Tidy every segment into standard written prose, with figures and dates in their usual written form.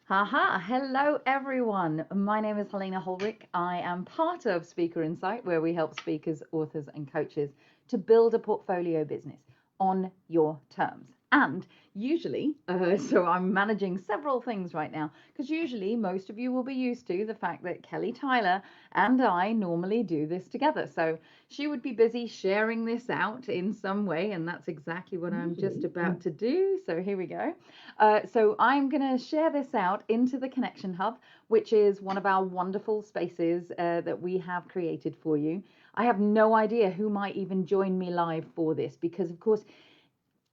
Haha, hello everyone. My name is Helena Holrick. I am part of Speaker Insight, where we help speakers, authors, and coaches to build a portfolio business on your terms. And usually, so I'm managing several things right now, because usually most of you will be used to the fact that Kelly Tyler and I normally do this together. So she would be busy sharing this out in some way, and that's exactly what I'm just about to do. So here we go. So I'm going to share this out into the Connection Hub, which is one of our wonderful spaces that we have created for you. I have no idea who might even join me live for this because, of course,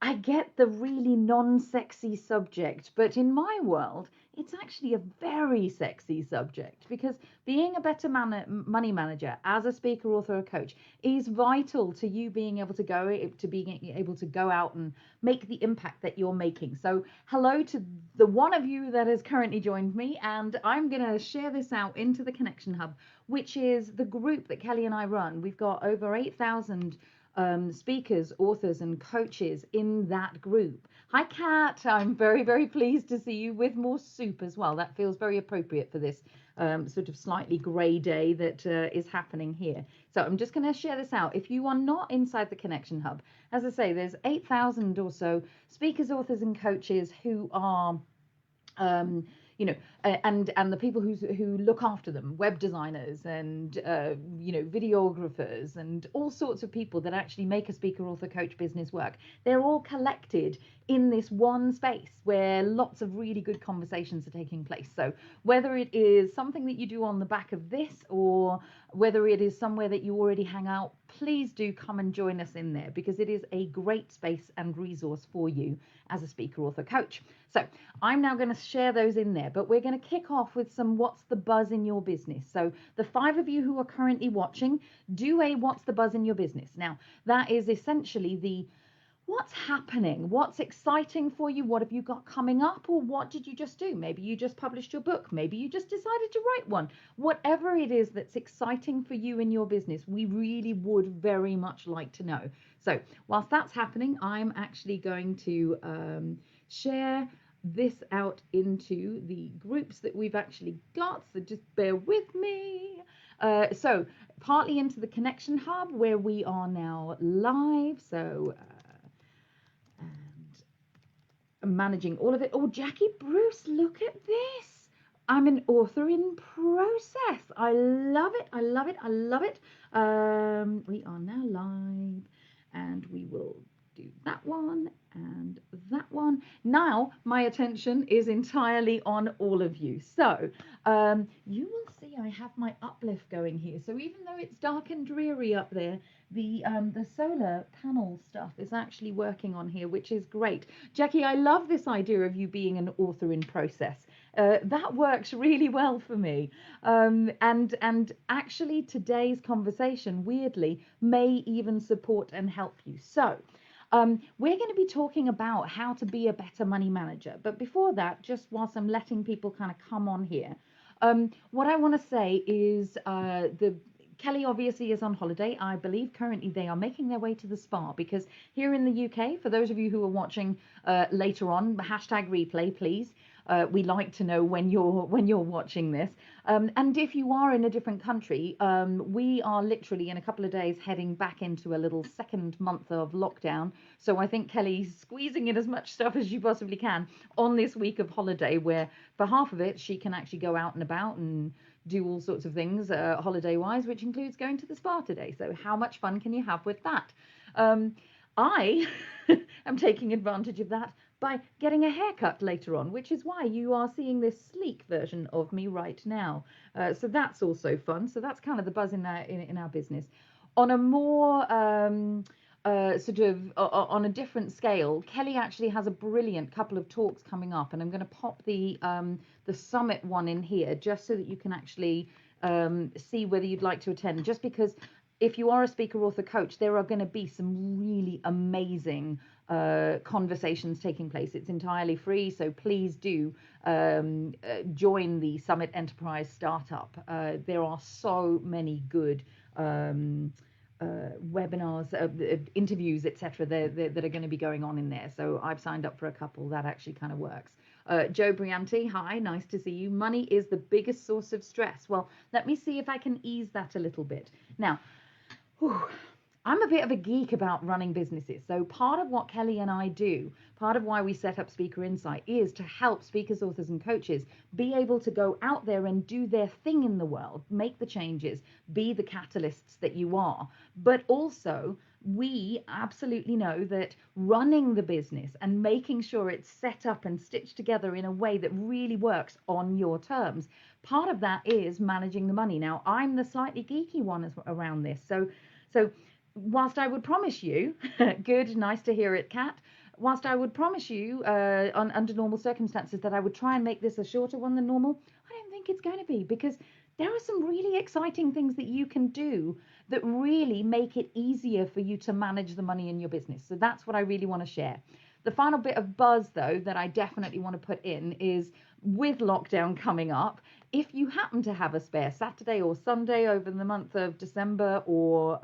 I get the really non-sexy subject, but in my world, it's actually a very sexy subject because being a better money manager as a speaker, author, or coach is vital to you being able to go out and make the impact that you're making. So hello to the one of you that has currently joined me, and I'm going to share this out into the Connection Hub, which is the group that Kelly and I run. We've got over 8,000 speakers, authors, and coaches in that group. Hi, Kat. I'm very, very pleased to see you with more soup as well. That feels very appropriate for this sort of slightly grey day that is happening here. So I'm just going to share this out. If you are not inside the Connection Hub, as I say, there's 8,000 or so speakers, authors, and coaches who are um, and the people who look after them, web designers and videographers and all sorts of people that actually make a speaker, author, coach business work. They're all collected in this one space where lots of really good conversations are taking place. So whether it is something that you do on the back of this or whether it is somewhere that you already hang out, please do come and join us in there because it is a great space and resource for you as a speaker, author, coach. So I'm now going to share those in there, but we're going to kick off with some what's the buzz in your business. So the 5 of you who are currently watching, do a what's the buzz in your business. Now, that is essentially the what's happening, what's exciting for you, what have you got coming up, or what did you just do? Maybe you just published your book, maybe you just decided to write one. Whatever it is that's exciting for you in your business, we really would very much like to know. So whilst that's happening, I'm actually going to share this out into the groups that we've actually got, so just bear with me. So partly into the Connection Hub where we are now live, so and managing all of it. Oh, Jackie Bruce, look at this. I'm an author in process. I love it. I love it. I love it. We are now live and we will do that one and that one. Now my attention is entirely on all of you. So you will see I have my uplift going here. So even though it's dark and dreary up there, the solar panel stuff is actually working on here, which is great. Jackie, I love this idea of you being an author in process. That works really well for me. And actually today's conversation, weirdly, may even support and help you. So we're going to be talking about how to be a better money manager. But before that, just whilst I'm letting people kind of come on here, what I want to say is the Kelly obviously is on holiday. I believe currently they are making their way to the spa because here in the UK, for those of you who are watching later on, hashtag replay, please. We like to know when you're watching this. And if you are in a different country, we are literally in a couple of days heading back into a little second month of lockdown. So I think Kelly's squeezing in as much stuff as she possibly can on this week of holiday, where for half of it she can actually go out and about and do all sorts of things holiday wise, which includes going to the spa today. So how much fun can you have with that? I am taking advantage of that by getting a haircut later on, which is why you are seeing this sleek version of me right now. So that's also fun. So that's kind of the buzz in our business. On a more on a different scale, Kelly actually has a brilliant couple of talks coming up, and I'm going to pop the summit one in here just so that you can actually see whether you'd like to attend. Just because if you are a speaker, author, coach, there are going to be some really amazing conversations taking place. It's entirely free, so please do join the Summit Enterprise Startup. There are so many good webinars, interviews, etc. that are going to be going on in there. So I've signed up for a couple that actually kind of works. Joe Brianti, hi, nice to see you. Money is the biggest source of stress. Well, let me see if I can ease that a little bit. Now, whew, I'm a bit of a geek about running businesses. So part of what Kelly and I do, part of why we set up Speaker Insight is to help speakers, authors, and coaches be able to go out there and do their thing in the world, make the changes, be the catalysts that you are. But also, we absolutely know that running the business and making sure it's set up and stitched together in a way that really works on your terms, part of that is managing the money. Now, I'm the slightly geeky one around this. So whilst I would promise you, good, nice to hear it, Kat. Whilst I would promise you under normal circumstances that I would try and make this a shorter one than normal, I don't think it's going to be, because there are some really exciting things that you can do that really make it easier for you to manage the money in your business. So that's what I really want to share. The final bit of buzz, though, that I definitely want to put in is, with lockdown coming up, if you happen to have a spare Saturday or Sunday over the month of December or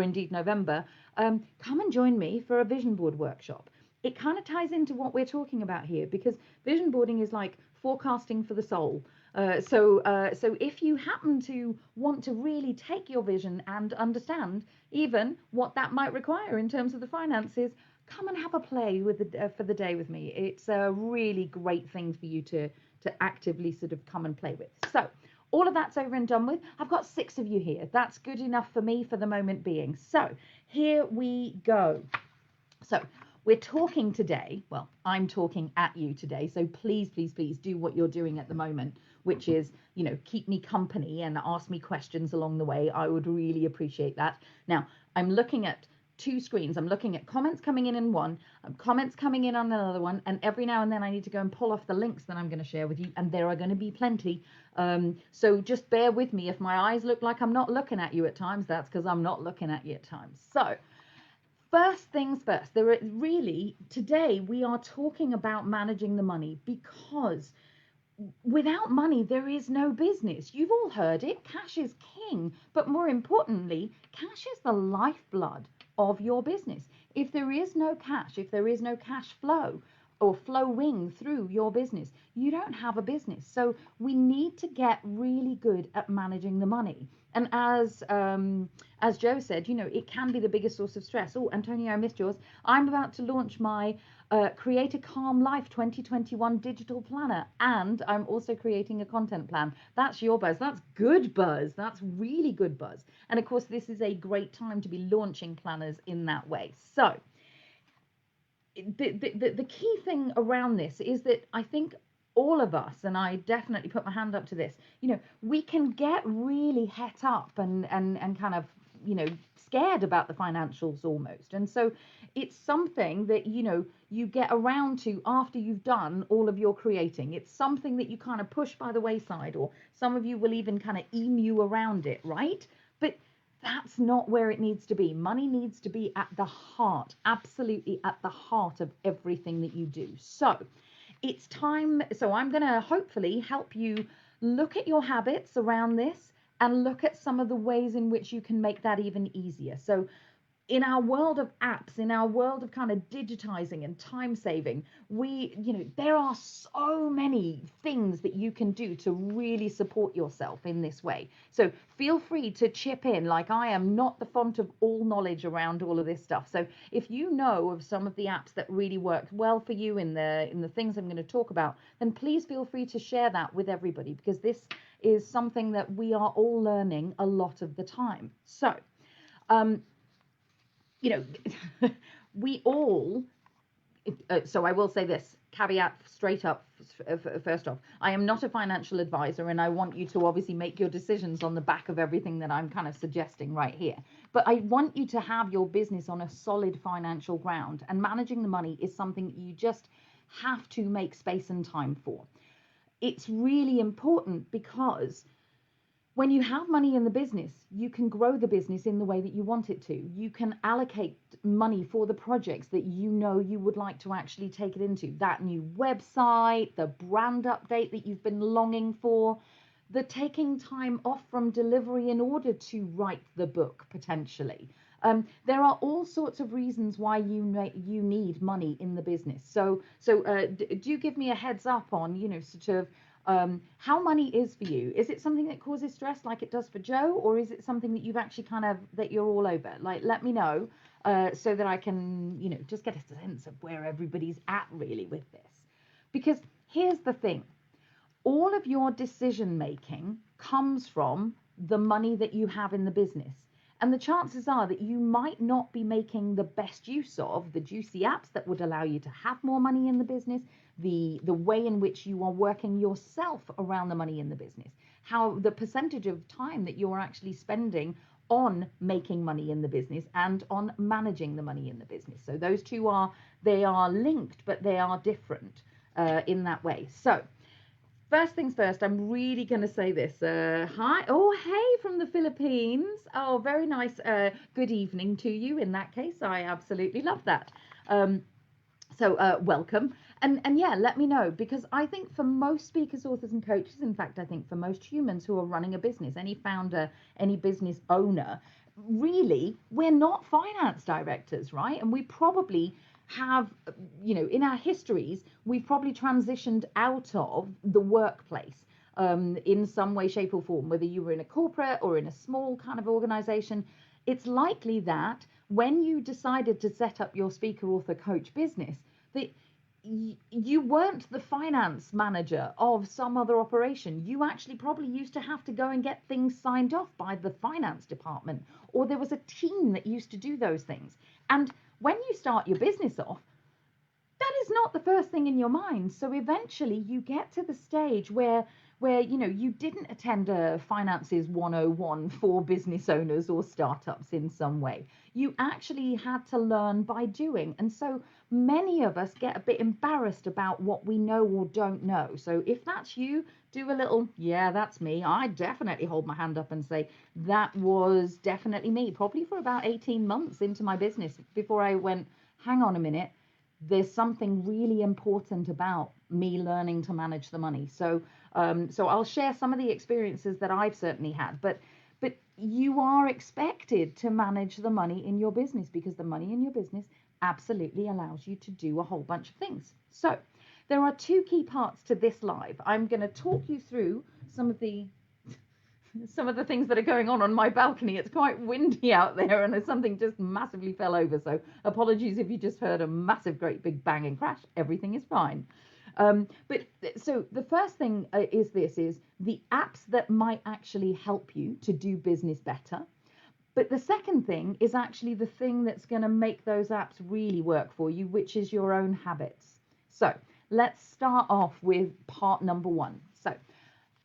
indeed November, come and join me for a vision board workshop. It kind of ties into what we're talking about here, because vision boarding is like forecasting for the soul. So if you happen to want to really take your vision and understand even what that might require in terms of the finances, come and have a play with for the day with me. It's a really great thing for you to actively sort of come and play with. So all of that's over and done with. I've got 6 of you here. That's good enough for me for the moment being. So here we go. So we're talking today, well, I'm talking at you today, so please, please, please do what you're doing at the moment, which is, you know, keep me company and ask me questions along the way. I would really appreciate that. Now, I'm looking at 2 screens. I'm looking at comments coming in one, comments coming in on another one, and every now and then I need to go and pull off the links that I'm going to share with you, and there are going to be plenty. So just bear with me. If my eyes look like I'm not looking at you at times, that's because I'm not looking at you at times. So first things first, today we are talking about managing the money, because without money, there is no business. You've all heard it. Cash is king. But more importantly, cash is the lifeblood of your business. If there is no cash, if there is no cash flow or flowing through your business, you don't have a business. So we need to get really good at managing the money. And as Joe said, you know, it can be the biggest source of stress. Oh, Antonio, I missed yours. I'm about to launch my Create a Calm Life 2021 digital planner, and I'm also creating a content plan. That's your buzz. That's good buzz. That's really good buzz. And of course, this is a great time to be launching planners in that way. So the key thing around this is that I think all of us, and I definitely put my hand up to this, you know, we can get really het up and kind of, you know, scared about the financials almost. And so it's something that, you know, you get around to after you've done all of your creating. It's something that you kind of push by the wayside, or some of you will even kind of emu around it, right? But that's not where it needs to be. Money needs to be at the heart, absolutely at the heart of everything that you do. So it's time. So I'm going to hopefully help you look at your habits around this and look at some of the ways in which you can make that even easier. So in our world of apps, in our world of kind of digitizing and time saving, there are so many things that you can do to really support yourself in this way. So feel free to chip in. Like, I am not the font of all knowledge around all of this stuff. So if you know of some of the apps that really worked well for you in the things I'm going to talk about, then please feel free to share that with everybody, because this is something that we are all learning a lot of the time. So, you know, we all, so I will say this, caveat straight up, first off, I am not a financial advisor, and I want you to obviously make your decisions on the back of everything that I'm kind of suggesting right here. But I want you to have your business on a solid financial ground, and managing the money is something that you just have to make space and time for. It's really important, because when you have money in the business, you can grow the business in the way that you want it to. You can allocate money for the projects that you know you would like to actually take it into. That new website, the brand update that you've been longing for, the taking time off from delivery in order to write the book potentially. There are all sorts of reasons why you need money in the business. So do give me a heads up on, sort of how money is for you. Is it something that causes stress like it does for Joe, or is it something that you've actually that you're all over? Like, let me know so that I can, just get a sense of where everybody's at really with this. Because here's the thing. All of your decision making comes from the money that you have in the business. And the chances are that you might not be making the best use of the juicy apps that would allow you to have more money in the business, the way in which you are working yourself around the money in the business, how the percentage of time that you're actually spending on making money in the business and on managing the money in the business. So those two are linked, but they are different in that way. So first things first, I'm really going to say this. Hi. Oh, hey, from the Philippines. Oh, very nice. Good evening to you in that case. I absolutely love that. So welcome. And yeah, let me know, because I think for most speakers, authors and coaches, in fact, I think for most humans who are running a business, any founder, any business owner, really, we're not finance directors, right? And we probably have, in our histories, we've probably transitioned out of the workplace in some way, shape or form, whether you were in a corporate or in a small kind of organization. It's likely that when you decided to set up your speaker, author, coach business, that you weren't the finance manager of some other operation. You actually probably used to have to go and get things signed off by the finance department, or there was a team that used to do those things. And when you start your business off, that is not the first thing in your mind. So eventually you get to the stage where you didn't attend a finances 101 for business owners or startups in some way. You actually had to learn by doing. And so many of us get a bit embarrassed about what we know or don't know. So if that's you, do a little, yeah, that's me. I definitely hold my hand up and say, that was definitely me, probably for about 18 months into my business before I went, hang on a minute, there's something really important about me learning to manage the money. So I'll share some of the experiences that I've certainly had, but you are expected to manage the money in your business, because the money in your business absolutely allows you to do a whole bunch of things. So there are two key parts to this live. I'm going to talk you through some of the things that are going on my balcony. It's quite windy out there, and something just massively fell over. So apologies if you just heard a massive, great big bang and crash. Everything is fine. But so the first thing is the apps that might actually help you to do business better. But the second thing is actually the thing that's going to make those apps really work for you, which is your own habits. So let's start off with part number one. So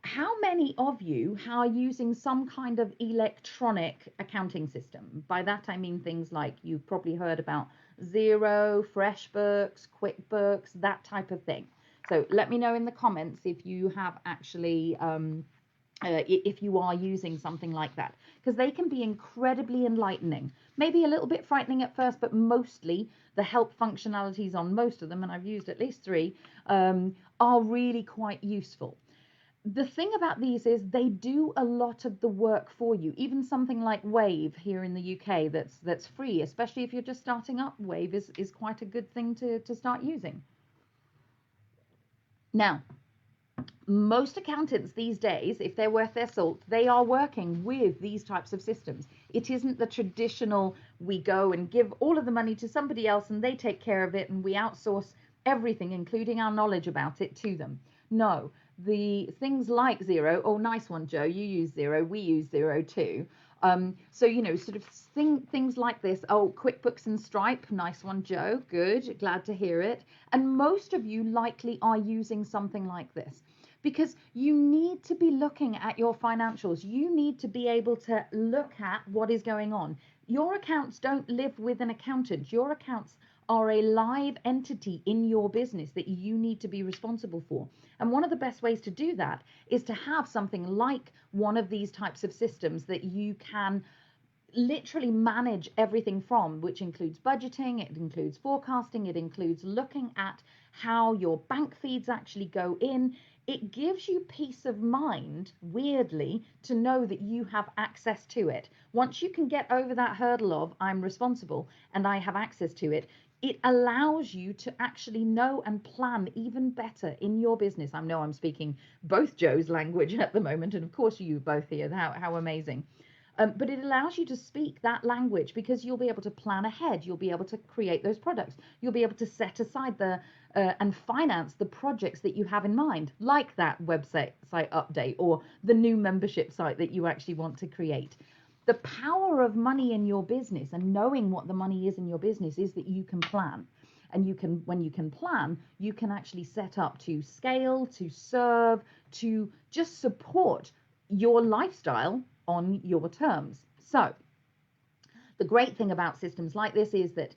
how many of you are using some kind of electronic accounting system? By that, I mean things like, you've probably heard about Xero, FreshBooks, QuickBooks, that type of thing. So let me know in the comments if you have actually, if you are using something like that, because they can be incredibly enlightening. Maybe a little bit frightening at first, but mostly the help functionalities on most of them, and I've used at least 3, are really quite useful. The thing about these is they do a lot of the work for you. Even something like Wave here in the UK that's free, especially if you're just starting up. Wave is quite a good thing to start using. Now, most accountants these days, if they're worth their salt, they are working with these types of systems. It isn't the traditional, we go and give all of the money to somebody else and they take care of it and we outsource everything, including our knowledge about it, to them. No, the things like Xero, oh, nice one, Joe, you use Xero, we use Xero too. So, sort of things like this. Oh, QuickBooks and Stripe, nice one, Joe, good, glad to hear it. And most of you likely are using something like this, because you need to be looking at your financials. You need to be able to look at what is going on. Your accounts don't live with an accountant. Your accounts are a live entity in your business that you need to be responsible for. And one of the best ways to do that is to have something like one of these types of systems that you can literally manage everything from, which includes budgeting, it includes forecasting, it includes looking at how your bank feeds actually go in. It gives you peace of mind, weirdly, to know that you have access to it. Once you can get over that hurdle of I'm responsible and I have access to it, it allows you to actually know and plan even better in your business. I know I'm speaking both Joe's language at the moment, and of course you both here. How amazing. But it allows you to speak that language because you'll be able to plan ahead. You'll be able to create those products. You'll be able to set aside and finance the projects that you have in mind, like that website update or the new membership site that you actually want to create. The power of money in your business and knowing what the money is in your business is that you can plan. And when you can plan, you can actually set up to scale, to serve, to just support your lifestyle on your terms. So the great thing about systems like this is that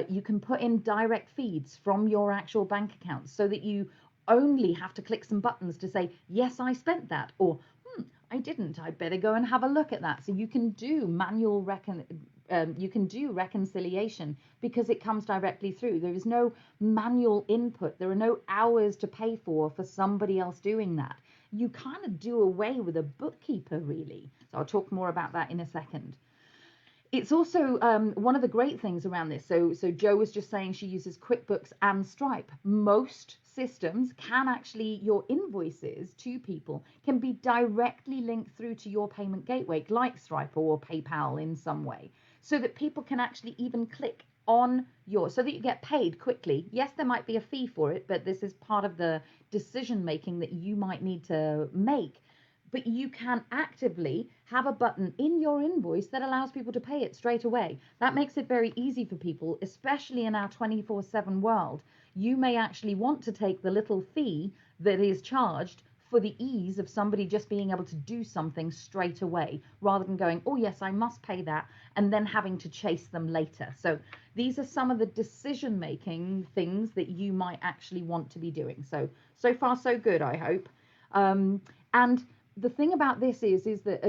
you can put in direct feeds from your actual bank accounts so that you only have to click some buttons to say, yes, I spent that, or I didn't, I'd better go and have a look at that. So you can do reconciliation because it comes directly through. There is no manual input. There are no hours to pay for somebody else doing that. You kind of do away with a bookkeeper, really. So I'll talk more about that in a second. It's also one of the great things around this. So Joe was just saying she uses QuickBooks and Stripe. Most systems can actually, your invoices to people can be directly linked through to your payment gateway, like Stripe or PayPal in some way, so that people can actually even click on so that you get paid quickly. Yes, there might be a fee for it, but this is part of the decision making that you might need to make. But you can actively have a button in your invoice that allows people to pay it straight away. That makes it very easy for people, especially in our 24/7 world. You may actually want to take the little fee that is charged for the ease of somebody just being able to do something straight away, rather than going, oh yes, I must pay that, and then having to chase them later. So these are some of the decision-making things that you might actually want to be doing. So far so good, I hope. And the thing about this is that,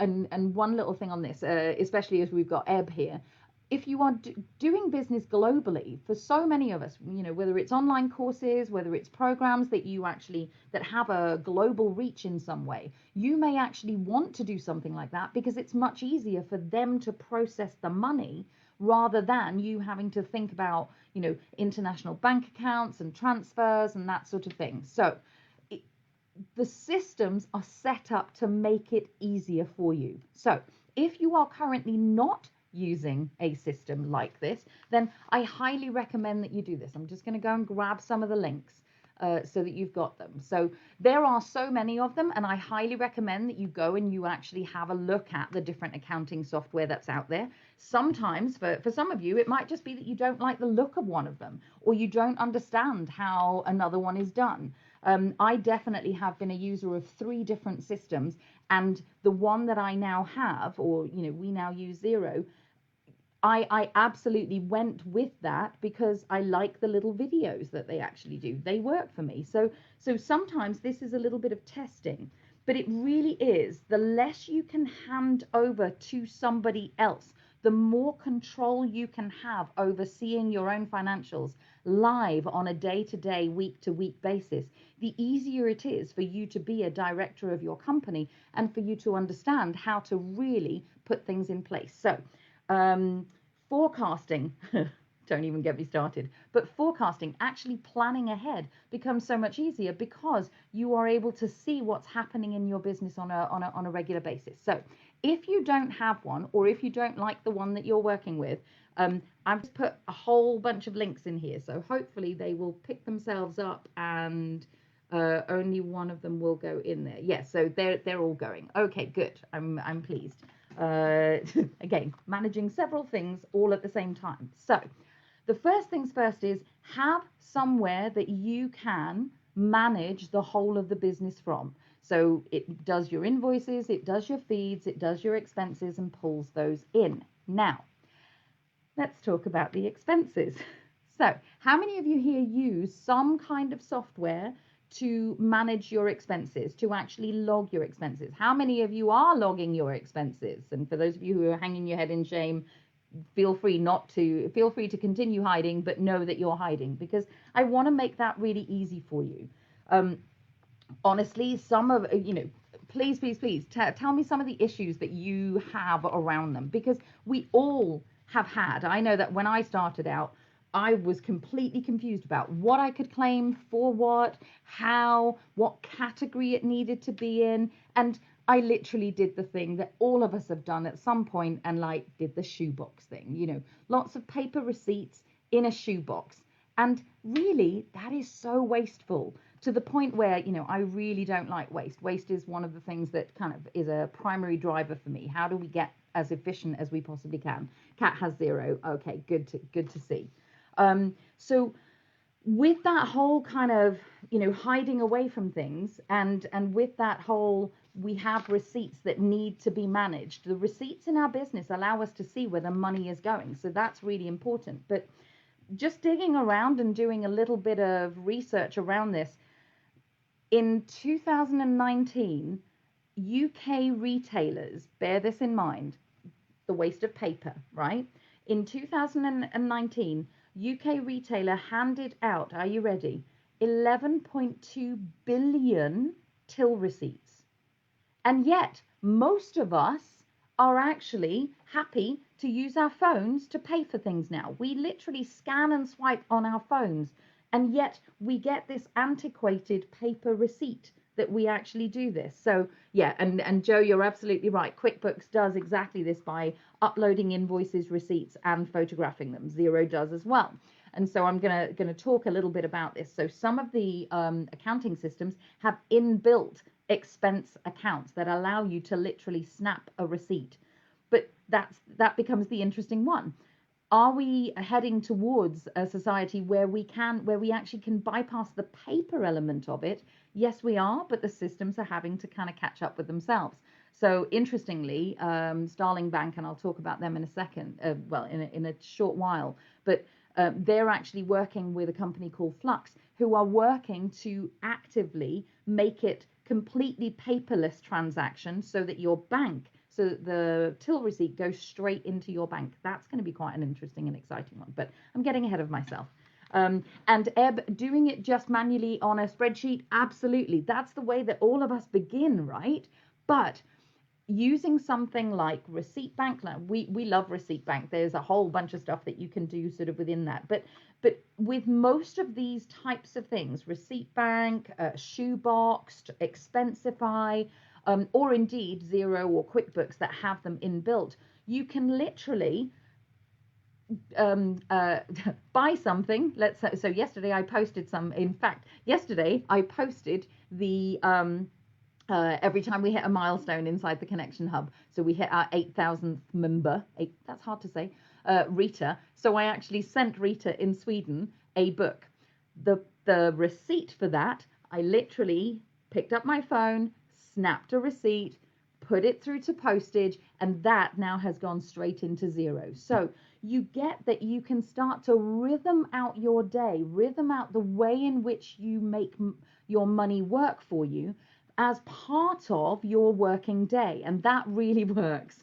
and one little thing on this, especially as we've got Ebb here, if you are doing business globally, for so many of us, whether it's online courses, whether it's programs that have a global reach in some way, you may actually want to do something like that because it's much easier for them to process the money rather than you having to think about, international bank accounts and transfers and that sort of thing. So the systems are set up to make it easier for you. So if you are currently not using a system like this, then I highly recommend that you do this. I'm just going to go and grab some of the links so that you've got them. So there are so many of them, and I highly recommend that you go and you actually have a look at the different accounting software that's out there. Sometimes for some of you, it might just be that you don't like the look of one of them, or you don't understand how another one is done. I definitely have been a user of 3 different systems, and the one that I now have, or we now use Xero, I absolutely went with that because I like the little videos that they actually do. They work for me. So sometimes this is a little bit of testing, but it really is, the less you can hand over to somebody else, the more control you can have over seeing your own financials live on a day-to-day, week-to-week basis, the easier it is for you to be a director of your company and for you to understand how to really put things in place. So forecasting, don't even get me started, but forecasting, actually planning ahead, becomes so much easier because you are able to see what's happening in your business on a regular basis. So if you don't have one, or if you don't like the one that you're working with, I've just put a whole bunch of links in here, so hopefully they will pick themselves up, and only one of them will go in there. Yes, so they're all going. Okay, good. I'm pleased. Again, managing several things all at the same time. So the first things first is have somewhere that you can manage the whole of the business from. So it does your invoices, it does your feeds, it does your expenses, and pulls those in. Now, let's talk about the expenses. So how many of you here use some kind of software to manage your expenses, to actually log your expenses. How many of you are logging your expenses? And for those of you who are hanging your head in shame, feel free to continue hiding, but know that you're hiding, because I want to make that really easy for you. Honestly, some of, please tell me some of the issues that you have around them, because we all have had. I know that when I started out, I was completely confused about what I could claim for what, how, what category it needed to be in. And I literally did the thing that all of us have done at some point, and like did the shoebox thing, lots of paper receipts in a shoebox. And really, that is so wasteful, to the point where, I really don't like waste. Waste is one of the things that kind of is a primary driver for me. How do we get as efficient as we possibly can? Cat has 0. Okay, good to see. So with that whole kind of, hiding away from things, and with that whole, we have receipts that need to be managed. The receipts in our business allow us to see where the money is going. So that's really important. But just digging around and doing a little bit of research around this, in 2019, UK retailers, bear this in mind, the waste of paper, right? In 2019, UK retailer handed out, are you ready, 11.2 billion till receipts. And yet, most of us are actually happy to use our phones to pay for things now. We literally scan and swipe on our phones, and yet we get this antiquated paper receipt that we actually do this. So yeah, and Joe, you're absolutely right. QuickBooks does exactly this by uploading invoices, receipts, and photographing them. Xero does as well. And so I'm gonna talk a little bit about this. So some of the accounting systems have inbuilt expense accounts that allow you to literally snap a receipt. But that becomes the interesting one. Are we heading towards a society where we actually can bypass the paper element of it? Yes, we are, but the systems are having to kind of catch up with themselves. So interestingly, Starling Bank, and I'll talk about them in a second, in a short while, but they're actually working with a company called Flux, who are working to actively make it completely paperless transaction, so that your bank, so the till receipt goes straight into your bank. That's going to be quite an interesting and exciting one, but I'm getting ahead of myself. And Eb, doing it just manually on a spreadsheet, absolutely. That's the way that all of us begin, right? But using something like Receipt Bank, we love Receipt Bank. There's a whole bunch of stuff that you can do sort of within that. But with most of these types of things, Receipt Bank, Shoeboxed, Expensify, or indeed Xero or QuickBooks that have them inbuilt, you can literally buy something. So yesterday I posted some. In fact, yesterday I posted the every time we hit a milestone inside the Connection Hub. So we hit our 8,000th member. That's hard to say. Rita. So I actually sent Rita in Sweden a book. The receipt for that, I literally picked up my phone, snapped a receipt, put it through to postage, and that now has gone straight into Xero. So you get that you can start to rhythm out your day, rhythm out the way in which you make your money work for you as part of your working day, and that really works.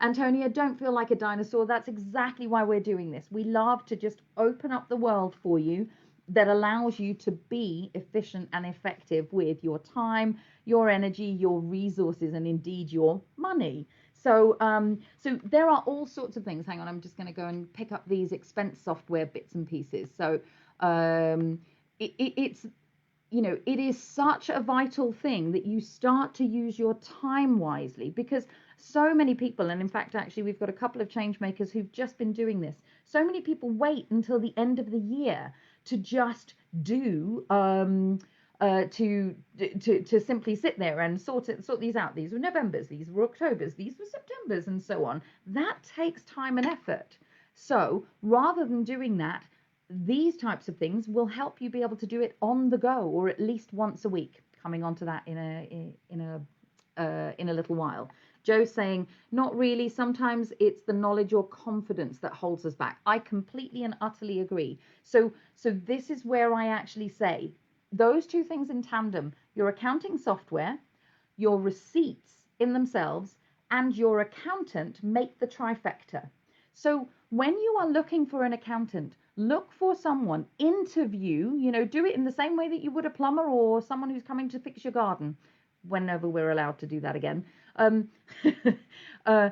Antonia, don't feel like a dinosaur. That's exactly why we're doing this. We love to just open up the world for you that allows you to be efficient and effective with your time, your energy, your resources, and indeed your money. So so there are all sorts of things. Hang on, I'm just going to go and pick up these expense software bits and pieces. So it's, it is such a vital thing that you start to use your time wisely, because so many people, and in fact, actually, we've got a couple of change makers who've just been doing this. So many people wait until the end of the year to just do to simply sit there and sort these out. These were Novembers, these were Octobers, these were Septembers, and so on. That takes time and effort. So rather than doing that, these types of things will help you be able to do it on the go, or at least once a week. Coming on to that in a little while. Joe's saying, not really. Sometimes it's the knowledge or confidence that holds us back. I completely and utterly agree. So this is where I actually say, those two things in tandem, your accounting software, your receipts in themselves, and your accountant make the trifecta. So when you are looking for an accountant, look for someone, interview, do it in the same way that you would a plumber or someone who's coming to fix your garden, whenever we're allowed to do that again. Um, uh,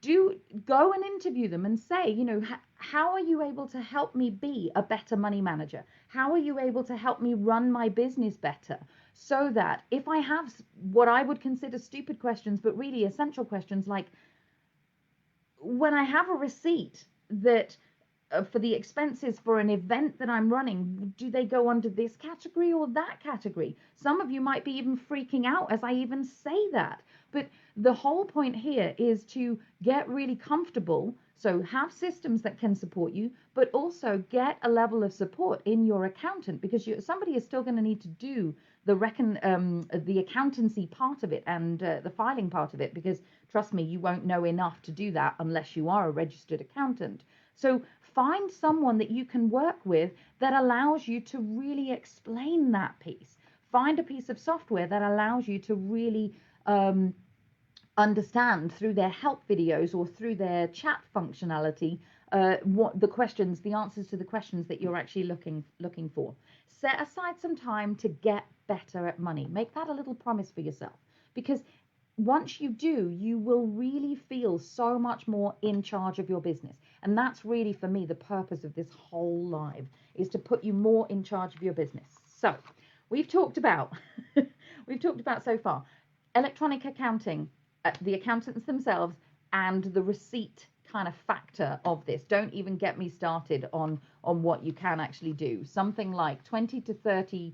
do go and interview them and say, how are you able to help me be a better money manager? How are you able to help me run my business better? So that if I have what I would consider stupid questions, but really essential questions, like when I have a receipt that for the expenses for an event that I'm running, do they go under this category or that category? Some of you might be even freaking out as I even say that. But the whole point here is to get really comfortable. So have systems that can support you, but also get a level of support in your accountant, because somebody is still going to need to do the accountancy part of it and the filing part of it, because trust me, you won't know enough to do that unless you are a registered accountant. So find someone that you can work with that allows you to really explain that piece. Find a piece of software that allows you to really understand through their help videos or through their chat functionality what the answers to the questions that you're actually looking for. Set aside some time to get better at money. Make that a little promise for yourself, because once you do, you will really feel so much more in charge of your business. And that's really, for me, the purpose of this whole live, is to put you more in charge of your business. So we've talked about so far electronic accounting, the accountants themselves, and the receipt kind of factor of this. Don't even get me started on what you can actually do. Something like 20 to 30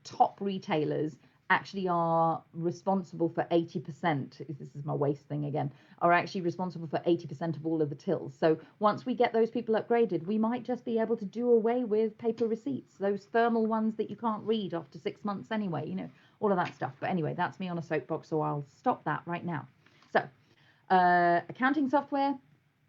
top retailers actually are responsible for 80%, this is my waste thing again, are actually responsible for 80% of all of the tills. So once we get those people upgraded, we might just be able to do away with paper receipts, those thermal ones that you can't read after 6 months anyway, all of that stuff. But anyway, that's me on a soapbox, so I'll stop that right now. So accounting software,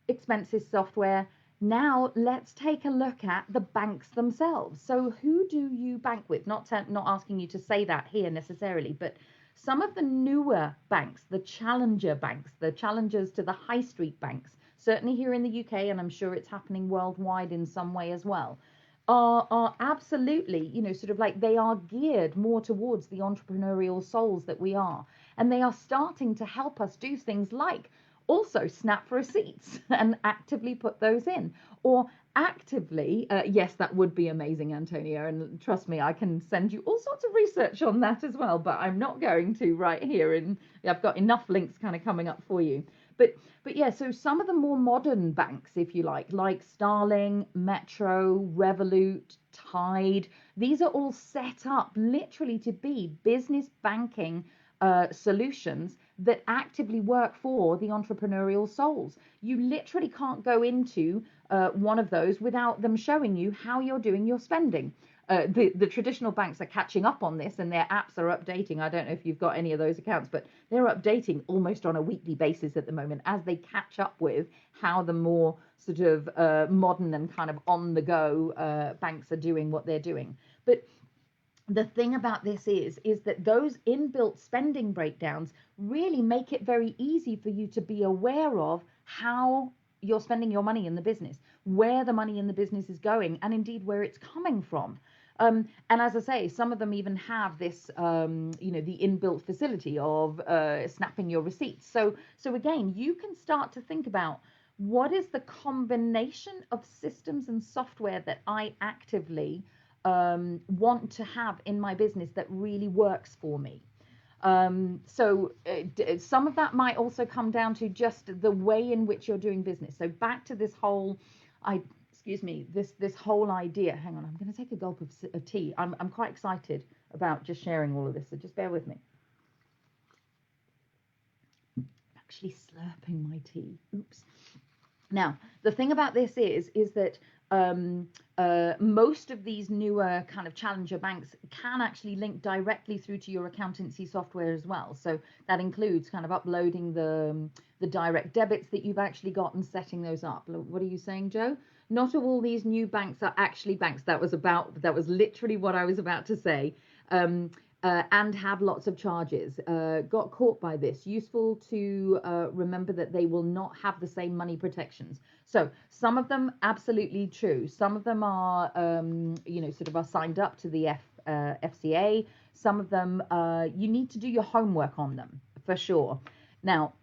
expenses software. Now let's take a look at the banks themselves. So who do you bank with? Not asking you to say that here necessarily, but some of the newer banks, the challenger banks, the challengers to the high street banks, certainly here in the UK, and I'm sure it's happening worldwide in some way as well, are absolutely, sort of like, they are geared more towards the entrepreneurial souls that we are. And they are starting to help us do things like also snap receipts and actively put those in, or actively, yes, that would be amazing, Antonia, and trust me, I can send you all sorts of research on that as well, but I'm not going to right here, and I've got enough links kind of coming up for you. But yeah, so some of the more modern banks, if you like Starling, Metro, Revolut, Tide, these are all set up literally to be business banking solutions that actively work for the entrepreneurial souls. You literally can't go into one of those without them showing you how you're doing your spending. The traditional banks are catching up on this, and their apps are updating. I don't know if you've got any of those accounts, but they're updating almost on a weekly basis at the moment as they catch up with how the more sort of modern and kind of on the go banks are doing what they're doing. But the thing about this is that those inbuilt spending breakdowns really make it very easy for you to be aware of how you're spending your money in the business, where the money in the business is going, and indeed where it's coming from. And as I say, some of them even have this, the inbuilt facility of snapping your receipts. So again, you can start to think about, what is the combination of systems and software that I actively want to have in my business that really works for me. So some of that might also come down to just the way in which you're doing business. So back to this whole, this whole idea. Hang on, I'm going to take a gulp of tea. I'm quite excited about just sharing all of this, so just bear with me. I'm actually slurping my tea. Oops. Now, the thing about this is that most of these newer kind of challenger banks can actually link directly through to your accountancy software as well. So that includes kind of uploading the direct debits that you've actually got and setting those up. What are you saying, Joe? not all these new banks are actually banks. That was literally what I was about to say. And have lots of charges. Got caught by this. Useful to remember that they will not have the same money protections. So some of them absolutely true. Some of them are, sort of are signed up to the FCA. Some of them you need to do your homework on them for sure. Now,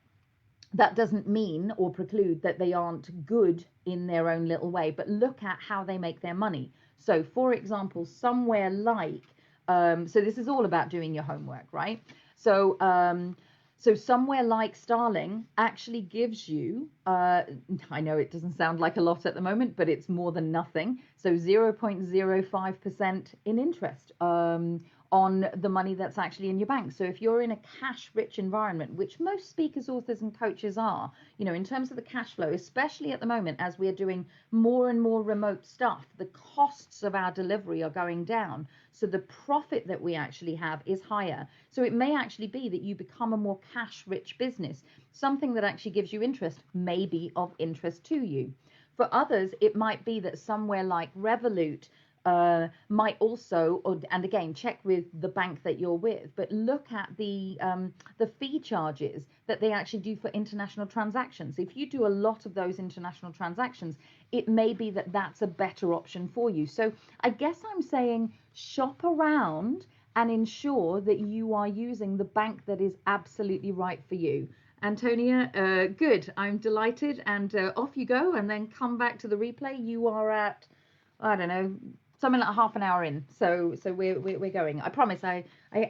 that doesn't mean or preclude that they aren't good in their own little way, but look at how they make their money. So, for example, somewhere like, so this is all about doing your homework, right? So, so somewhere like Starling actually gives you, I know it doesn't sound like a lot at the moment, but it's more than nothing. So 0.05% in interest on the money that's actually in your bank. So if you're in a cash-rich environment, which most speakers, authors, and coaches are, in terms of the cash flow, especially at the moment as we are doing more and more remote stuff, the costs of our delivery are going down. So the profit that we actually have is higher. So it may actually be that you become a more cash-rich business. Something that actually gives you interest may be of interest to you. For others, it might be that somewhere like Revolut might also, and again, check with the bank that you're with, but look at the fee charges that they actually do for international transactions. If you do a lot of those international transactions, it may be that that's a better option for you. So I guess I'm saying shop around and ensure that you are using the bank that is absolutely right for you. Antonia, good. I'm delighted. And off you go, and then come back to the replay. You are at, I don't know, something like half an hour in. So we're going. I promise I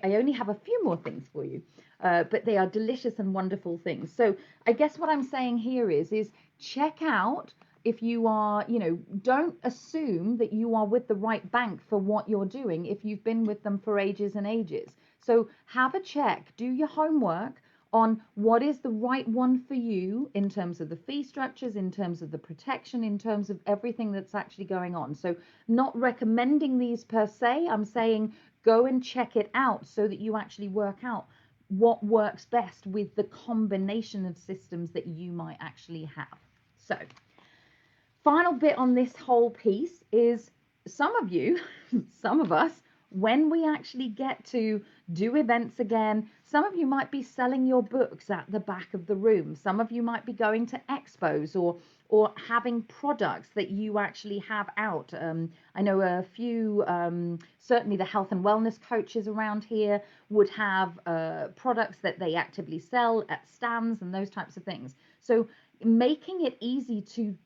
only have a few more things for you, but they are delicious and wonderful things. So I guess what I'm saying here is check out if you are, don't assume that you are with the right bank for what you're doing if you've been with them for ages and ages. So have a check, do your homework on what is the right one for you in terms of the fee structures, in terms of the protection, in terms of everything that's actually going on. So not recommending these per se, I'm saying go and check it out so that you actually work out what works best with the combination of systems that you might actually have. So final bit on this whole piece is some of you, some of us, when we actually get to do events again, some of you might be selling your books at the back of the room. Some of you might be going to expos or having products that you actually have out. I know a few, certainly the health and wellness coaches around here would have products that they actively sell at stands and those types of things. So making it easy to,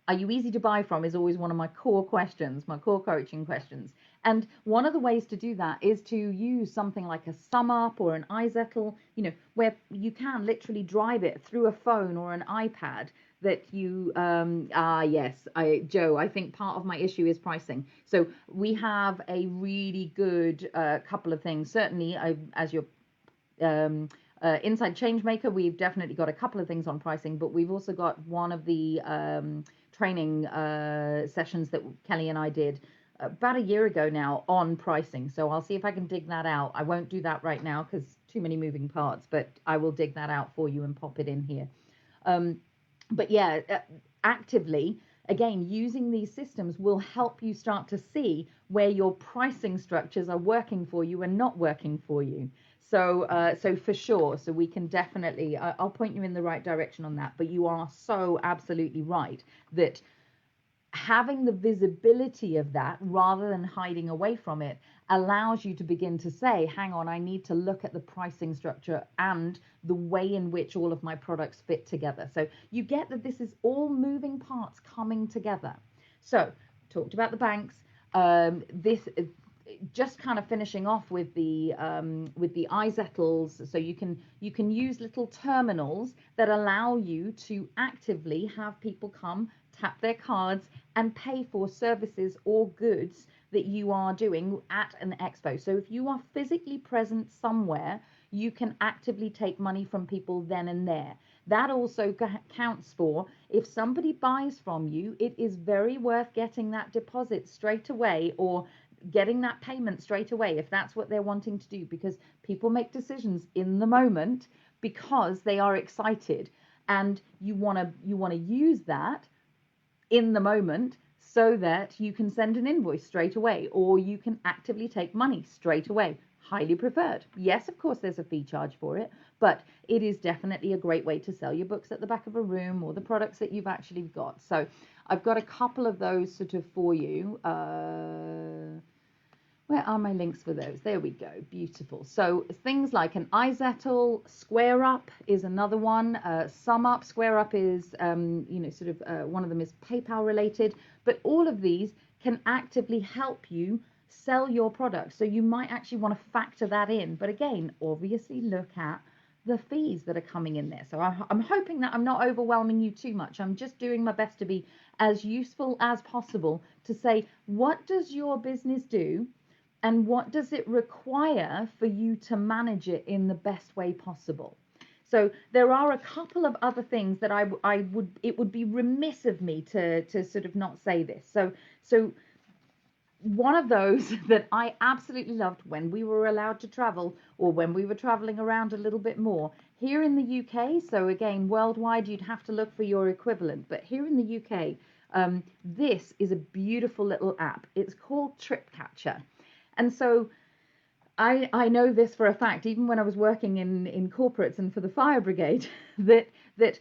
are you easy to buy from is always one of my core questions, my core coaching questions. And one of the ways to do that is to use something like a SumUp or an iZettle, where you can literally drive it through a phone or an iPad that you, yes, Joe, I think part of my issue is pricing. So we have a really good couple of things. Certainly, as your Inside Changemaker, we've definitely got a couple of things on pricing, but we've also got one of the training sessions that Kelly and I did about a year ago now on pricing. So I'll see if I can dig that out. I won't do that right now because too many moving parts, but I will dig that out for you and pop it in here. But yeah, actively, again, using these systems will help you start to see where your pricing structures are working for you and not working for you. So so for sure, so we can definitely, I'll point you in the right direction on that, but you are so absolutely right that having the visibility of that rather than hiding away from it allows you to begin to say, hang on, I need to look at the pricing structure and the way in which all of my products fit together. So you get that this is all moving parts coming together. So talked about the banks, this just kind of finishing off with the iZettles. So you can use little terminals that allow you to actively have people come, tap their cards and pay for services or goods that you are doing at an expo. So if you are physically present somewhere, you can actively take money from people then and there. That also counts for if somebody buys from you, it is very worth getting that deposit straight away or getting that payment straight away if that's what they're wanting to do, because people make decisions in the moment because they are excited, and you want to use that in the moment so that you can send an invoice straight away, or you can actively take money straight away. Highly preferred. Yes, of course, there's a fee charge for it, but it is definitely a great way to sell your books at the back of a room or the products that you've actually got. So I've got a couple of those sort of for you. Where are my links for those? There we go. Beautiful. So things like an iZettle, SquareUp is another one. SumUp, SquareUp is, sort of one of them is PayPal related. But all of these can actively help you sell your product. So you might actually want to factor that in. But again, obviously look at the fees that are coming in there. So I'm hoping that I'm not overwhelming you too much. I'm just doing my best to be as useful as possible to say, what does your business do? And what does it require for you to manage it in the best way possible? So there are a couple of other things that it would be remiss of me to sort of not say this. So one of those that I absolutely loved when we were allowed to travel, or when we were traveling around a little bit more here in the UK. So again, worldwide, you'd have to look for your equivalent. But here in the UK, this is a beautiful little app. It's called TripCatcher. And so I know this for a fact, even when I was working in corporates and for the fire brigade, that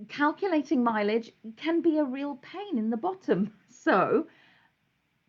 calculating mileage can be a real pain in the bottom. So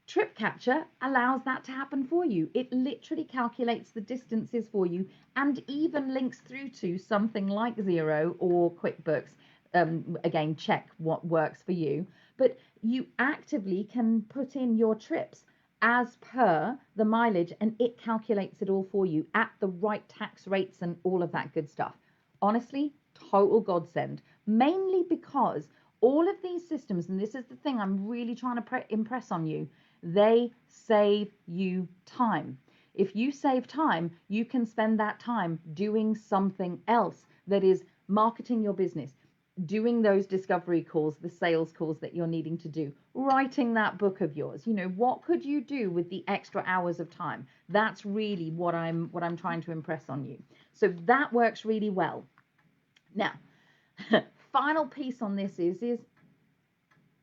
TripCatcher allows that to happen for you. It literally calculates the distances for you and even links through to something like Xero or QuickBooks. Again, check what works for you. But you actively can put in your trips as per the mileage, and it calculates it all for you at the right tax rates and all of that good stuff. Honestly, total godsend, mainly because all of these systems, and this is the thing I'm really trying to impress on you, they save you time. If you save time, you can spend that time doing something else that is marketing your business, doing those discovery calls, the sales calls that you're needing to do, writing that book of yours. What could you do with the extra hours of time? That's really what I'm trying to impress on you. So that works really well. Now, final piece on this is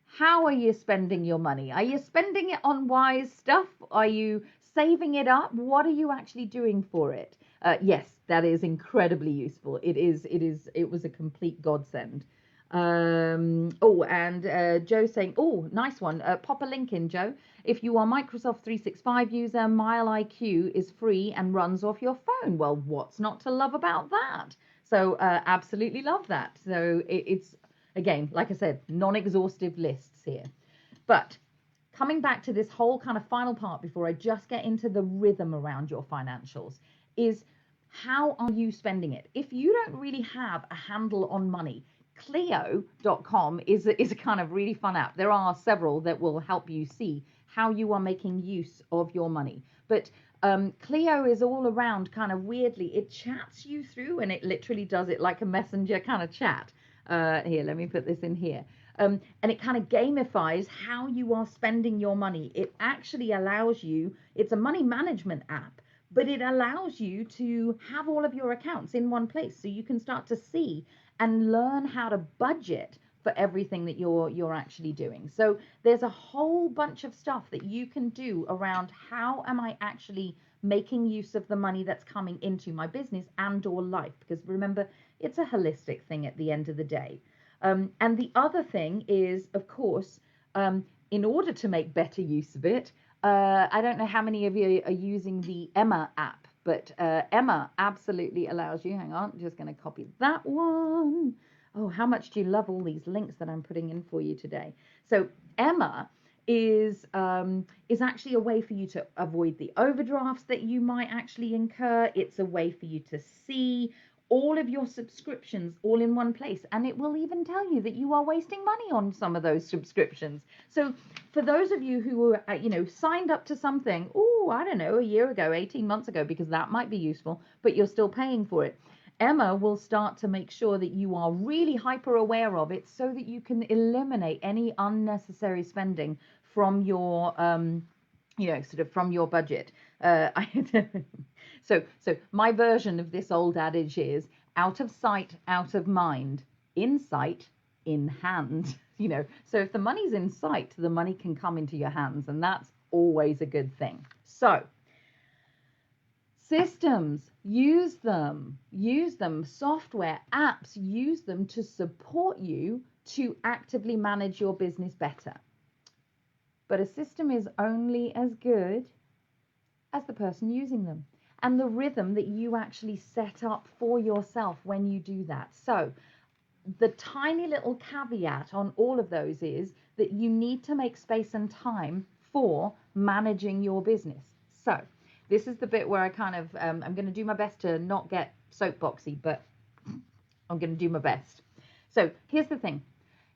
how are you spending your money? Are you spending it on wise stuff? Are you saving it up? What are you actually doing for it? Yes, that is incredibly useful. It was a complete godsend. And Joe saying, oh, nice one. Pop a link in, Joe. If you are Microsoft 365 user, MileIQ is free and runs off your phone. Well, what's not to love about that? So absolutely love that. So it's, again, like I said, non-exhaustive lists here. But coming back to this whole kind of final part before I just get into the rhythm around your financials is, how are you spending it? If you don't really have a handle on money, Clio.com is a kind of really fun app. There are several that will help you see how you are making use of your money. But Clio is all around kind of weirdly, it chats you through, and it literally does it like a messenger kind of chat. Here, let me put this in here. And it kind of gamifies how you are spending your money. It actually allows you, it's a money management app, but it allows you to have all of your accounts in one place, so you can start to see and learn how to budget for everything that you're actually doing. So there's a whole bunch of stuff that you can do around how am I actually making use of the money that's coming into my business and or life, because remember, it's a holistic thing at the end of the day. And the other thing is, of course, in order to make better use of it, I don't know how many of you are using the Emma app, but Emma absolutely allows you, hang on, I'm just going to copy that one. Oh, how much do you love all these links that I'm putting in for you today? So Emma is actually a way for you to avoid the overdrafts that you might actually incur. It's a way for you to see all of your subscriptions all in one place, and it will even tell you that you are wasting money on some of those subscriptions. So for those of you who were signed up to something, I don't know, a year ago, 18 months ago, because that might be useful, but you're still paying for it, Emma will start to make sure that you are really hyper aware of it, so that you can eliminate any unnecessary spending from your sort of from your budget. So my version of this old adage is, out of sight, out of mind, in sight, in hand. So if the money's in sight, the money can come into your hands, and that's always a good thing. So systems, use them, software, apps, use them to support you to actively manage your business better. But a system is only as good as the person using them and the rhythm that you actually set up for yourself when you do that. So the tiny little caveat on all of those is that you need to make space and time for managing your business. So this is the bit where I kind of, I'm going to do my best to not get soapboxy, but I'm going to do my best. So here's the thing.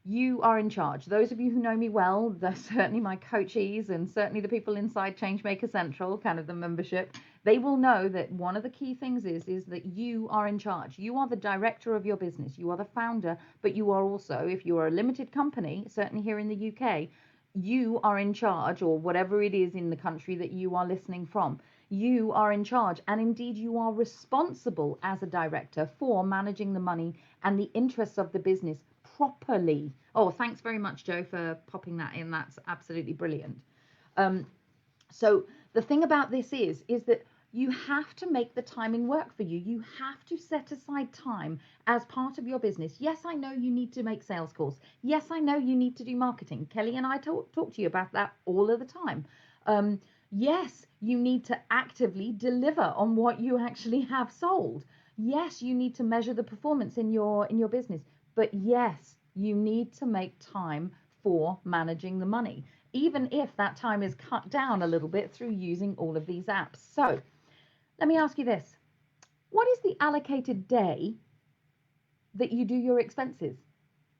You are in charge. Those of you who know me well, certainly my coachees and certainly the people inside Changemaker Central, kind of the membership, they will know that one of the key things is that you are in charge. You are the director of your business. You are the founder, but you are also, if you are a limited company, certainly here in the UK, you are in charge, or whatever it is in the country that you are listening from. You are in charge, and indeed you are responsible as a director for managing the money and the interests of the business properly. Oh, thanks very much, Joe, for popping that in. That's absolutely brilliant. So the thing about this is that you have to make the timing work for you. You have to set aside time as part of your business. Yes, I know you need to make sales calls. Yes, I know you need to do marketing. Kelly and I talk to you about that all of the time. Yes, you need to actively deliver on what you actually have sold. Yes, you need to measure the performance in your business. But yes, you need to make time for managing the money, even if that time is cut down a little bit through using all of these apps. So let me ask you this. What is the allocated day that you do your expenses?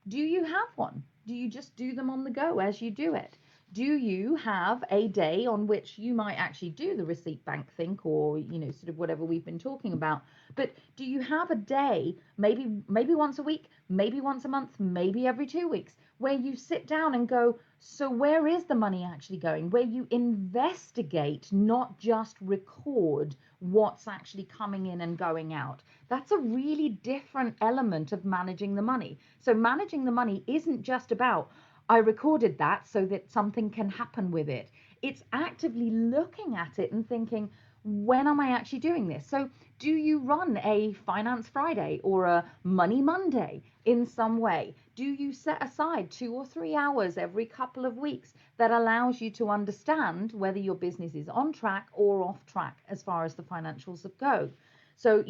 Do you have one? Do you just do them on the go as you do it? Do you have a day on which you might actually do the receipt bank thing, or sort of whatever we've been talking about? But do you have a day, maybe once a week, maybe once a month, maybe every 2 weeks, where you sit down and go, so where is the money actually going? Where you investigate, not just record what's actually coming in and going out. That's a really different element of managing the money. So managing the money isn't just about, I recorded that so that something can happen with it. It's actively looking at it and thinking, when am I actually doing this? So do you run a Finance Friday or a Money Monday in some way? Do you set aside 2 or 3 hours every couple of weeks that allows you to understand whether your business is on track or off track as far as the financials go? So,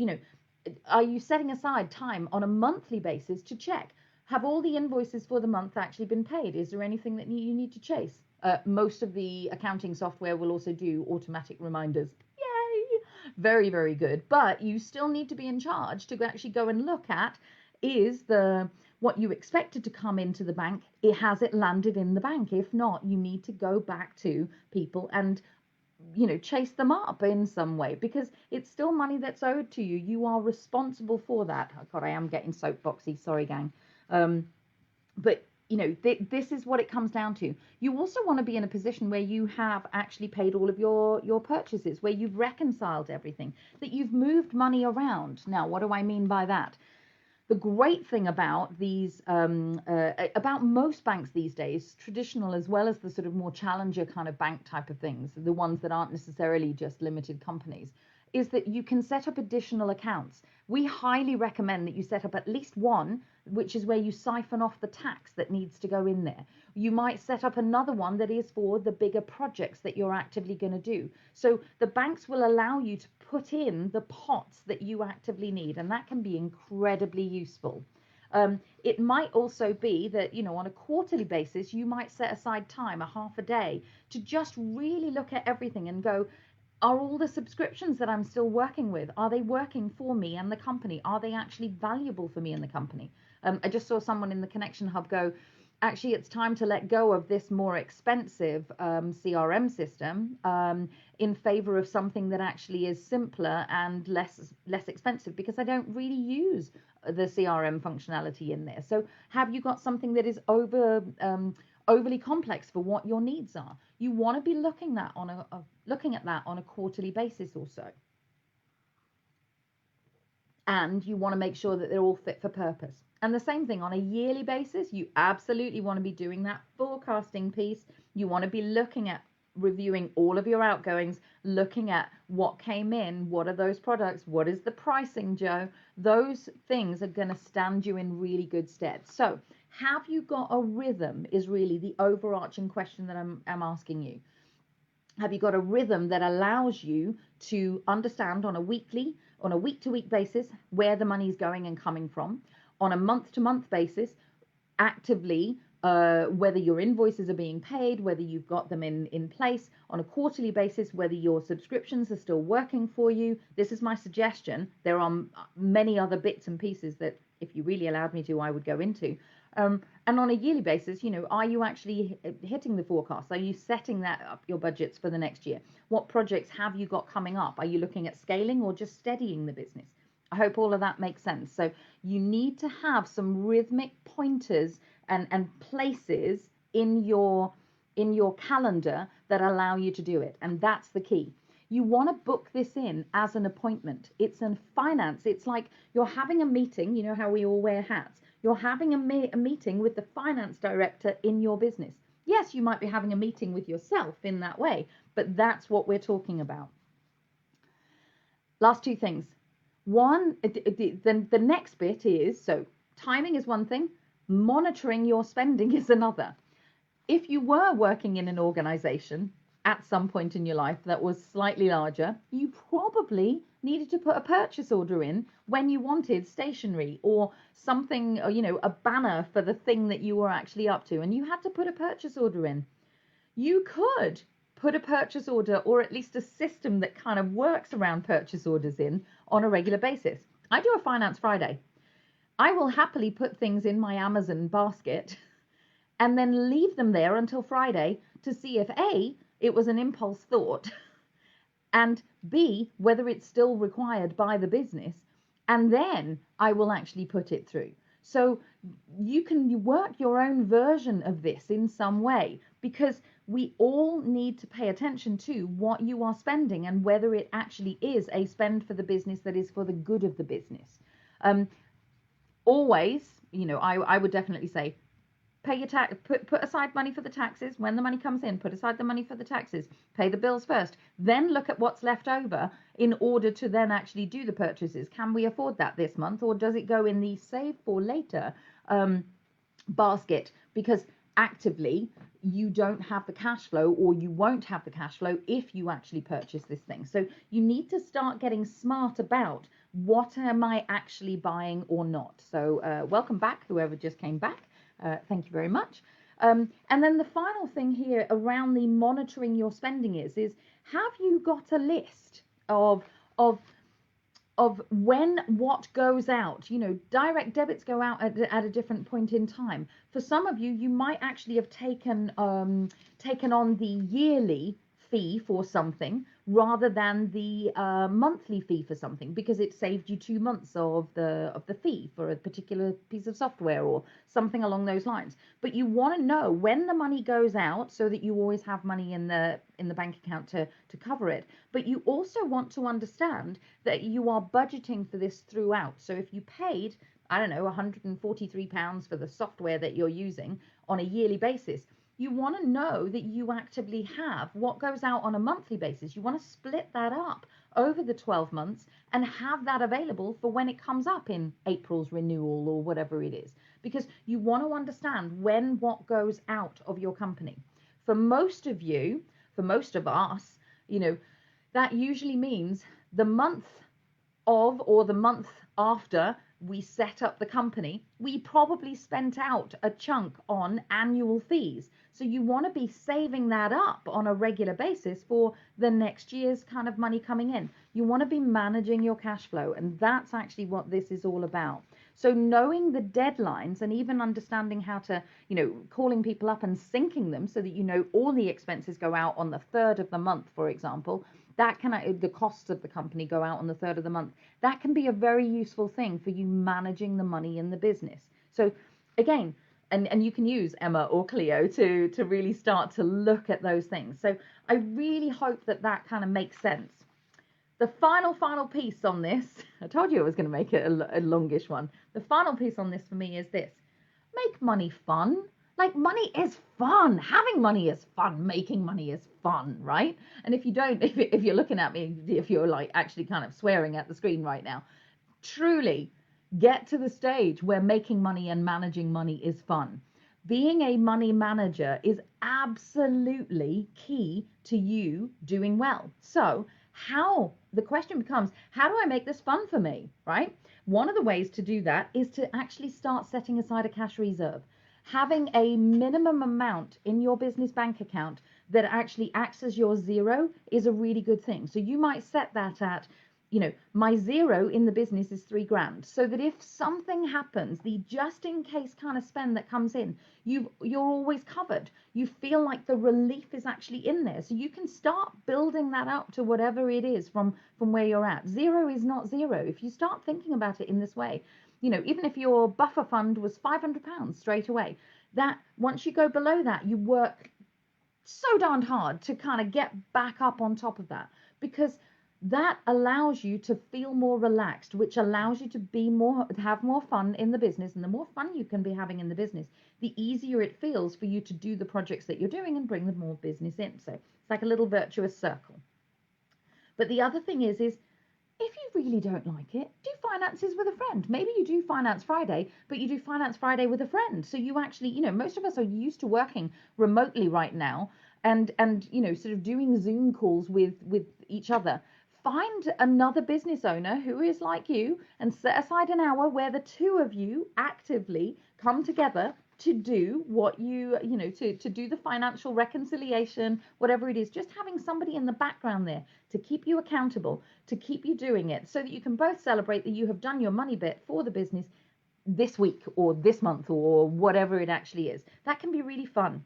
are you setting aside time on a monthly basis to check? Have all the invoices for the month actually been paid? Is there anything that you need to chase? Most of the accounting software will also do automatic reminders. Yay! Very, very good. But you still need to be in charge to actually go and look at, is what you expected to come into the bank, has it landed in the bank? If not, you need to go back to people and chase them up in some way, because it's still money that's owed to you. You are responsible for that. Oh God, I am getting soapboxy. Sorry, gang. But this is what it comes down to. You also want to be in a position where you have actually paid all of your purchases, where you've reconciled everything, that you've moved money around. Now, what do I mean by that? The great thing about these, about most banks these days, traditional as well as the sort of more challenger kind of bank type of things, the ones that aren't necessarily just limited companies, is that you can set up additional accounts. We highly recommend that you set up at least one, which is where you siphon off the tax that needs to go in there. You might set up another one that is for the bigger projects that you're actively going to do. So the banks will allow you to put in the pots that you actively need, and that can be incredibly useful. It might also be that, on a quarterly basis, you might set aside time, a half a day, to just really look at everything and go, are all the subscriptions that I'm still working with, are they working for me and the company? Are they actually valuable for me and the company? I just saw someone in the Connection Hub go, actually, it's time to let go of this more expensive CRM system in favor of something that actually is simpler and less expensive, because I don't really use the CRM functionality in there. So have you got something that is overly complex for what your needs are? You want to be looking at that on a quarterly basis or so. And you want to make sure that they're all fit for purpose. And the same thing on a yearly basis, you absolutely want to be doing that forecasting piece. You want to be looking at reviewing all of your outgoings, looking at what came in, what are those products, what is the pricing, Joe? Those things are going to stand you in really good stead. So have you got a rhythm is really the overarching question that I'm asking you. Have you got a rhythm that allows you to understand on a week-to-week basis where the money is going and coming from, on a month-to-month basis, actively whether your invoices are being paid, whether you've got them in place, on a quarterly basis, whether your subscriptions are still working for you? This is my suggestion. There are many other bits and pieces that, if you really allowed me to, I would go into. And on a yearly basis, are you actually hitting the forecast? Are you setting that up, your budgets for the next year? What projects have you got coming up? Are you looking at scaling or just steadying the business? I hope all of that makes sense. So you need to have some rhythmic pointers and places in your calendar that allow you to do it. And that's the key. You want to book this in as an appointment. It's in finance. It's like you're having a meeting. You know how we all wear hats. You're having a meeting with the finance director in your business. Yes, you might be having a meeting with yourself in that way, but that's what we're talking about. Last two things. One, the next bit is, so timing is one thing, monitoring your spending is another. If you were working in an organization at some point in your life that was slightly larger, you probably needed to put a purchase order in when you wanted stationery or something, a banner for the thing that you were actually up to, and you had to put a purchase order in. You could put a purchase order, or at least a system that kind of works around purchase orders in on a regular basis. I do a Finance Friday. I will happily put things in my Amazon basket and then leave them there until Friday to see if A, it was an impulse thought, and B, whether it's still required by the business, and then I will actually put it through. So you can work your own version of this in some way, because we all need to pay attention to what you are spending and whether it actually is a spend for the business that is for the good of the business. Always, I would definitely say, pay your tax, put aside money for the taxes. When the money comes in, put aside the money for the taxes, pay the bills first, then look at what's left over in order to then actually do the purchases. Can we afford that this month, or does it go in the save for later basket? Because actively you don't have the cash flow, or you won't have the cash flow if you actually purchase this thing. So you need to start getting smart about what am I actually buying or not. So welcome back, whoever just came back. Thank you very much. And then the final thing here around the monitoring your spending is have you got a list of when what goes out? Direct debits go out at a different point in time. For some of you, you might actually have taken on the yearly fee for something rather than the monthly fee for something, because it saved you 2 months of the fee for a particular piece of software or something along those lines. But you want to know when the money goes out so that you always have money in the bank account to cover it. But you also want to understand that you are budgeting for this throughout. So if you paid, I don't know, £143 for the software that you're using on a yearly basis, you want to know that you actively have what goes out on a monthly basis. You want to split that up over the 12 months and have that available for when it comes up in April's renewal or whatever it is, because you want to understand when what goes out of your company. For most of you, for most of us, that usually means the month of or the month after we set up the company, we probably spent out a chunk on annual fees. So you want to be saving that up on a regular basis for the next year's kind of money coming in. You want to be managing your cash flow, and that's actually what this is all about. So knowing the deadlines and even understanding how to, calling people up and syncing them so that all the expenses go out on the 3rd of the month, for example, that can, the costs of the company go out on the 3rd of the month. That can be a very useful thing for you managing the money in the business. So again, and you can use Emma or Cleo to really start to look at those things. So I really hope that kind of makes sense. The final piece on this, I told you I was going to make it a longish one. The final piece on this for me is this: make money fun. Like, money is fun. Having money is fun. Making money is fun, right? And if you don't, if you're looking at me, if you're like actually kind of swearing at the screen right now, truly get to the stage where making money and managing money is fun. Being a money manager is absolutely key to you doing well. So the question becomes, how do I make this fun for me, right? One of the ways to do that is to actually start setting aside a cash reserve. Having a minimum amount in your business bank account that actually acts as your zero is a really good thing. So you might set that at, my zero in the business is £3,000, so that if something happens, the just in case kind of spend that comes in, you're always covered. You feel like the relief is actually in there, so you can start building that up to whatever it is from where you're at. Zero is not zero if you start thinking about it in this way. Even if your buffer fund was £500 straight away, that once you go below that, you work so darned hard to kind of get back up on top of that, because that allows you to feel more relaxed, which allows you to have more fun in the business. And the more fun you can be having in the business, the easier it feels for you to do the projects that you're doing and bring the more business in. So it's like a little virtuous circle. But the other thing is if you really don't like it, do finances with a friend. Maybe you do Finance Friday, but you do Finance Friday with a friend. So you actually, most of us are used to working remotely right now and sort of doing Zoom calls with each other. Find another business owner who is like you and set aside an hour where the two of you actively come together to do what to do the financial reconciliation, whatever it is. Just having somebody in the background there to keep you accountable, to keep you doing it, so that you can both celebrate that you have done your money bit for the business this week or this month or whatever it actually is. That can be really fun.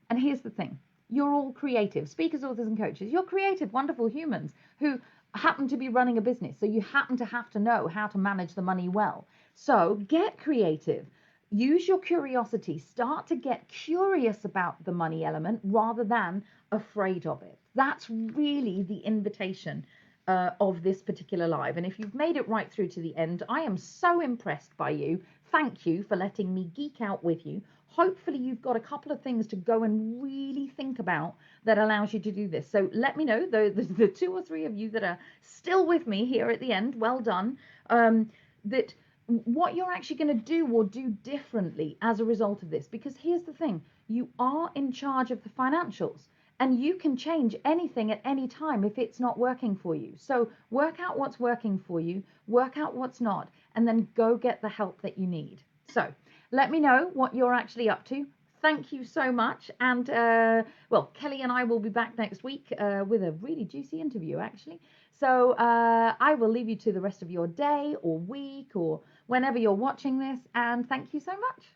And here's the thing: you're all creative speakers, authors, and coaches. You're creative, wonderful humans who happen to be running a business. So you happen to have to know how to manage the money well. So get creative. Use your curiosity. Start to get curious about the money element rather than afraid of it. That's really the invitation of this particular live. And if you've made it right through to the end, I am so impressed by you. Thank you for letting me geek out with you. Hopefully you've got a couple of things to go and really think about that allows you to do this. So let me know, the two or three of you that are still with me here at the end, well done, that what you're actually going to do or do differently as a result of this. Because here's the thing: you are in charge of the financials, and you can change anything at any time if it's not working for you. So work out what's working for you, work out what's not, and then go get the help that you need. So let me know what you're actually up to. Thank you so much. And Kelly and I will be back next week with a really juicy interview, actually. So I will leave you to the rest of your day or week or whenever you're watching this. And thank you so much.